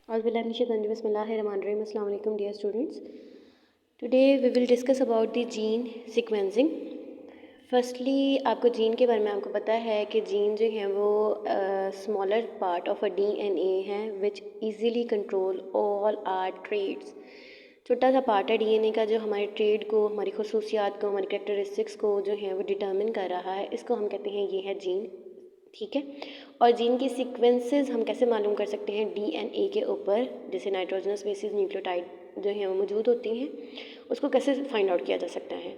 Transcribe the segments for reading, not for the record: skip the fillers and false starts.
Bismillahirrahmanirrahim. Assalamu alaikum dear students. Today we will discuss about the gene sequencing. Firstly आपको gene के बारे में आपको पता है कि जीन जो है वो smaller part of a DNA है which easily control all our traits. छोटा सा पार्ट है डीएनए का जो हमारे ट्रेड को, हमारी खसूसियात को, हमारी कैरेक्टरिस्टिक्स को जो है वो डिटर्मिन कर रहा है। इसको हम कहते हैं ये है जीन, ठीक है। और जीन की सीक्वेंसेस हम कैसे मालूम कर सकते हैं डीएनए के ऊपर, जैसे नाइट्रोजनस बेसिस न्यूक्लियोटाइड जो है वो मौजूद होती हैं, उसको कैसे फाइंड आउट किया जा सकता है।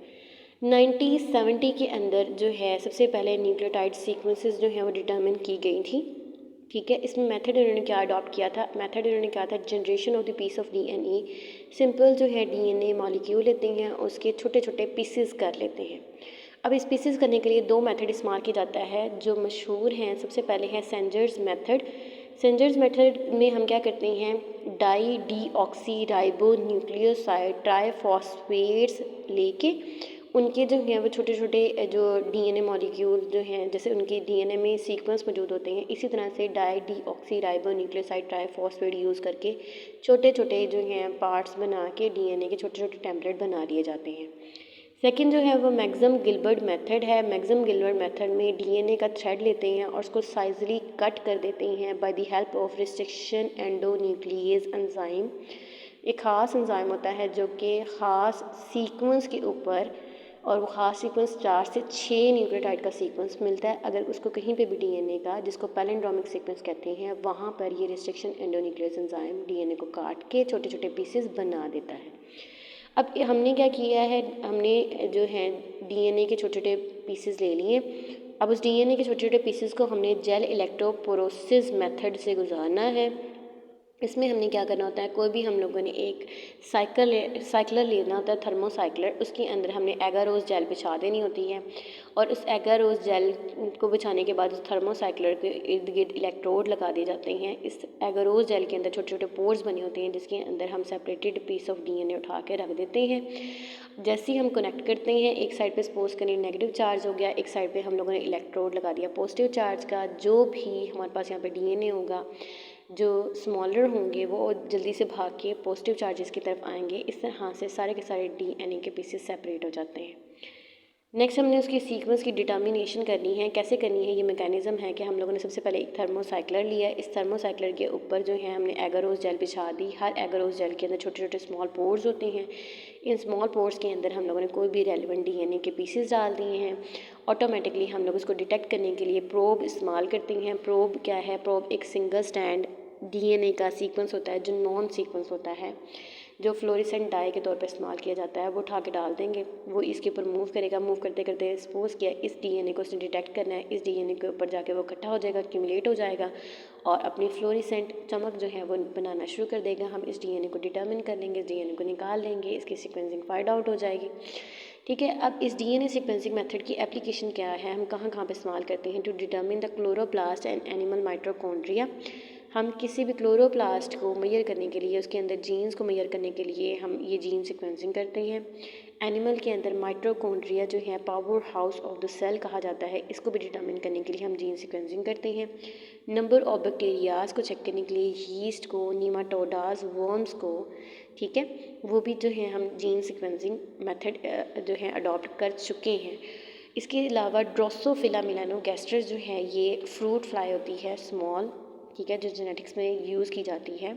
1970 के अंदर जो है सबसे पहले न्यूक्लियोटाइड सीक्वेंसेस जो है वो डिटर्मिन की गई थी, ठीक है। इसमें मेथड इन्होंने क्या अडॉप्ट किया था, मेथड इन्होंने क्या था, generation of the piece of DNA. Simple जो है डीएनए मॉलिक्यूल लेते हैं, उसके छोटे छोटे पीसेस कर लेते हैं। अब इस पीसेस करने के लिए दो मेथड इस्तेमाल किया जाता है जो मशहूर हैं। सबसे पहले है सेंजर्स मेथड। सेंजर्स मेथड में हम क्या करते हैं, dideoxyribonucleoside triphosphates लेके उनके जो हैं वो छोटे छोटे जो डीएनए मॉलिक्यूल जो हैं, जैसे उनके डीएनए में सीक्वेंस मौजूद होते हैं, इसी तरह से dideoxyribonucleoside triphosphate use करके छोटे छोटे जो हैं पार्ट्स बना के डीएनए के छोटे छोटे टेम्पलेट बना लिए जाते हैं। सेकंड जो है वो मैक्सम गिलबर्ट मेथड है। मैक्सम गिलबर्ट मेथड में डीएनए का थ्रेड लेते हैं और उसको साइजली कट कर देते हैं by the help of restriction endonuclease enzyme. एक ख़ास एंजाइम होता है जो कि ख़ास सीक्वेंस के ऊपर, और वो ख़ास सीक्वेंस 4 से 6 न्यूक्लियोटाइड का सीक्वेंस मिलता है। अगर उसको कहीं पे भी डीएनए का, जिसको पैलिंड्रोमिक सीक्वेंस कहते हैं, वहाँ पर ये रिस्ट्रिक्शन एंडोन्यूक्लियस एंजाइम डीएनए को काट के छोटे छोटे पीसेस बना देता है। अब हमने क्या किया है, हमने जो है डीएनए के छोटे छोटे पीसेस ले लिए। अब उस डीएनए के छोटे छोटे पीसेस को हमने जेल इलेक्ट्रोपोरोसिस मेथड से गुजारना है। इसमें हमने क्या करना होता है, कोई भी हम लोगों ने एक साइक्लर लेना होता है, थर्मोसाइक्लर। उसके अंदर हमने एगारोज जेल बिछा देनी होती है और उस एगारोज जेल को बिछाने के बाद उस थर्मोसाइक्लर के इर्द गिर्द इलेक्ट्रोड लगा दिए जाते हैं। इस एगारोज जेल के अंदर छोटे छोटे पोर्स बने होते हैं जिसके अंदर हम सेपरेटेड पीस ऑफ डीएनए उठा के रख देते हैं। जैसे ही हम कनेक्ट करते हैं, एक साइड पे सपोज करें नेगेटिव चार्ज हो गया, एक साइड पे हम लोगों ने इलेक्ट्रोड लगा दिया पॉजिटिव चार्ज का। जो भी हमारे पास यहाँ पे डीएनए होगा, जो स्मॉलर होंगे वो जल्दी से भाग के पॉजिटिव चार्जेस की तरफ आएंगे। इस तरह से सारे के सारे डीएनए के पीसेस सेपरेट हो जाते हैं। नेक्स्ट हमने उसकी सीक्वेंस की डिटर्मिनेशन करनी है। कैसे करनी है, ये मैकेनिज़्म है कि हम लोगों ने सबसे पहले एक थर्मोसाइक्लर लिया। इस थर्मोसाइक्लर के ऊपर जो है हमने एगारोज जेल बिछा दी। हर एगारोज जेल के अंदर छोटे छोटे स्मॉल पोर्स होते हैं। इन स्मॉल पोर्स के अंदर हम लोगों ने कोई भी रेलिवेंट डीएनए के पीसेस डाल दिए हैं। ऑटोमेटिकली हम लोग उसको डिटेक्ट करने के लिए प्रोब इस्तेमाल करते हैं। प्रोब क्या है, प्रोब एक सिंगल स्टैंड डीएनए का सीक्वेंस होता है जो नॉन सीक्वेंस होता है, जो फ्लोरेसेंट डाई के तौर पर इस्तेमाल किया जाता है। वो उठा के डाल देंगे, वो इसके ऊपर मूव करेगा। मूव करते करते सपोज किया इस डीएनए को उसने डिटेक्ट करना है, इस डीएनए के ऊपर जाके वो इकट्ठा हो जाएगा, एक्यूमुलेट हो जाएगा और अपनी फ्लोरेसेंट चमक जो है वो बनाना शुरू कर देगा। हम इस डीएनए को डिटर्मिन कर लेंगे, इस डीएनए को निकाल लेंगे, इसकी सीक्वेंसिंग फाइंड आउट हो जाएगी, ठीक है। अब इस डीएनए सीक्वेंसिंग मेथड की एप्लीकेशन क्या है, हम कहाँ कहाँ पे इस्तेमाल करते हैं। To determine the chloroplast and animal mitochondria. हम किसी भी क्लोरोप्लास्ट को मेजर करने के लिए, उसके अंदर जीन्स को मेजर करने के लिए हम ये जीन सीक्वेंसिंग करते हैं। एनिमल के अंदर माइटोकॉन्ड्रिया जो है power house of the cell कहा जाता है, इसको भी डिटर्मिन करने के लिए हम जीन सीक्वेंसिंग करते हैं। नंबर ऑफ बैक्टीरियाज को चेक करने के लिए यीस्ट को, नीमाटोडाज, वर्म्स को, ठीक है, वो भी जो है हम जीन सीक्वेंसिंग मेथड जो है अडॉप्ट कर चुके हैं। इसके अलावा ड्रोसोफिला मेलानोगैस्ट्रस जो है ये फ्रूट फ्लाई होती है स्मॉल, ठीक है, जो जेनेटिक्स में यूज़ की जाती है।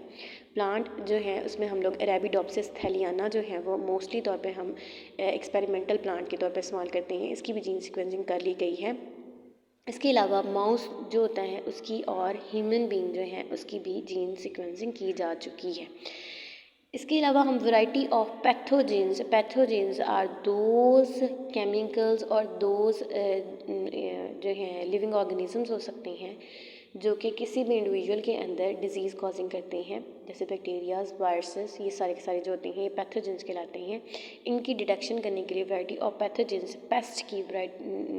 प्लांट जो है उसमें हम लोग अरेबिडोप्सिस थैलियाना जो है वो मोस्टली तौर पे हम एक्सपेरिमेंटल प्लांट के तौर पे इस्तेमाल करते हैं। इसकी भी जीन सीक्वेंसिंग कर ली गई है। इसके अलावा माउस जो होता है उसकी और ह्यूमन बीइंग जो है उसकी भी जीन सीक्वेंसिंग की जा चुकी है। इसके अलावा हम variety of pathogens are those chemicals और दोज जो हैं लिविंग ऑर्गेनिजम्स हो सकते हैं जो कि किसी भी इंडिविजुअल के अंदर डिजीज़ कॉजिंग करते हैं, जैसे बैक्टीरियाज, वायरसेस, ये सारे के सारे जो होते हैं ये पैथोजेंस कहलाते हैं। इनकी डिटेक्शन करने के लिए वैरायटी ऑफ पैथोजेंस, पेस्ट की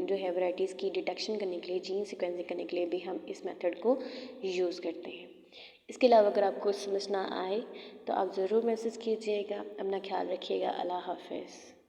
जो है वैराइटीज़ की डिटेक्शन करने के लिए, जीन सीक्वेंसिंग करने के लिए भी हम इस मेथड को यूज़ करते हैं। इसके अलावा अगर आपको समझ ना आए तो आप ज़रूर मैसेज कीजिएगा। अपना ख्याल रखिएगा। अल्लाह हाफ़िज़।